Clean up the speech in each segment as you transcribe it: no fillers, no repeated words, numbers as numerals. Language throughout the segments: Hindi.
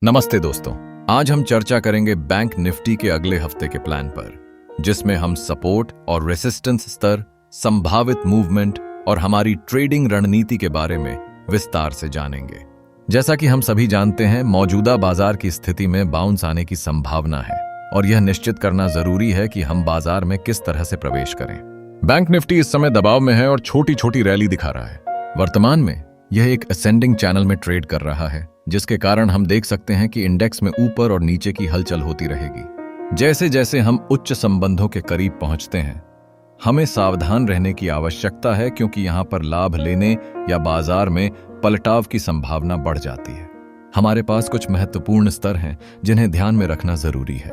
नमस्ते दोस्तों, आज हम चर्चा करेंगे बैंक निफ्टी के अगले हफ्ते के प्लान पर, जिसमें हम सपोर्ट और रेसिस्टेंस स्तर, संभावित मूवमेंट और हमारी ट्रेडिंग रणनीति के बारे में विस्तार से जानेंगे। जैसा कि हम सभी जानते हैं, मौजूदा बाजार की स्थिति में बाउंस आने की संभावना है और यह निश्चित करना जरूरी है कि हम बाजार में किस तरह से प्रवेश करें। बैंक निफ्टी इस समय दबाव में है और छोटी छोटी रैली दिखा रहा है। वर्तमान में यह एक असेंडिंग चैनल में ट्रेड कर रहा है, जिसके कारण हम देख सकते हैं कि इंडेक्स में ऊपर और नीचे की हलचल होती रहेगी। जैसे जैसे हम उच्च संबंधों के करीब पहुंचते हैं, हमें सावधान रहने की आवश्यकता है, क्योंकि यहां पर लाभ लेने या बाजार में पलटाव की संभावना बढ़ जाती है। हमारे पास कुछ महत्वपूर्ण स्तर हैं जिन्हें ध्यान में रखना जरूरी है।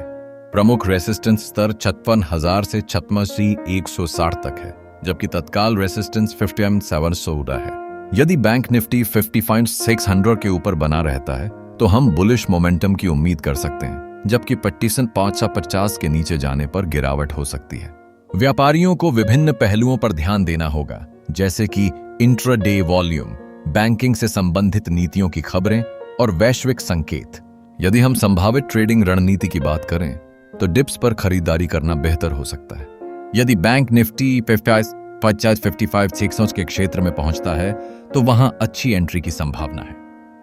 प्रमुख रेसिस्टेंस स्तर 56,000 से 56,160 तक है, जबकि तत्काल रेसिस्टेंस 57,700 है। यदि बैंक निफ्टी 55,600 के ऊपर बना रहता है तो हम बुलिश मोमेंटम की उम्मीद कर सकते हैं, जबकि 55,550 के नीचे जाने पर गिरावट हो सकती है। व्यापारियों को विभिन्न पहलुओं पर ध्यान देना होगा, जैसे कि इंट्राडे वॉल्यूम, बैंकिंग से संबंधित नीतियों की खबरें और वैश्विक संकेत। यदि हम संभावित ट्रेडिंग रणनीति की बात करें तो डिप्स पर खरीदारी करना बेहतर हो सकता है। यदि बैंक निफ्टी 55,600 के क्षेत्र में पहुंचता है तो वहां अच्छी एंट्री की संभावना है।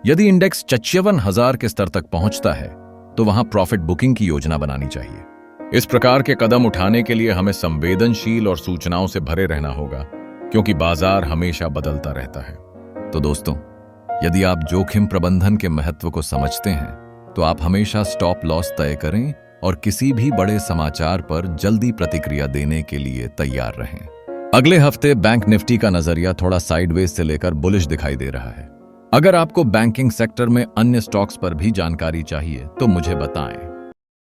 यदि इंडेक्स 56,000 के स्तर तक पहुंचता है तो वहां प्रॉफिट बुकिंग की योजना बनानी चाहिए। इस प्रकार के कदम उठाने के लिए हमें संवेदनशील और सूचनाओं से भरे रहना होगा, क्योंकि बाजार हमेशा बदलता रहता है। तो दोस्तों, यदि आप जोखिम प्रबंधन के महत्व को समझते हैं तो आप हमेशा स्टॉप लॉस तय करें और किसी भी बड़े समाचार पर जल्दी प्रतिक्रिया देने के लिए तैयार रहें। अगले हफ्ते बैंक निफ्टी का नजरिया थोड़ा साइडवेज से लेकर बुलिश दिखाई दे रहा है। अगर आपको बैंकिंग सेक्टर में अन्य स्टॉक्स पर भी जानकारी चाहिए तो मुझे बताएं।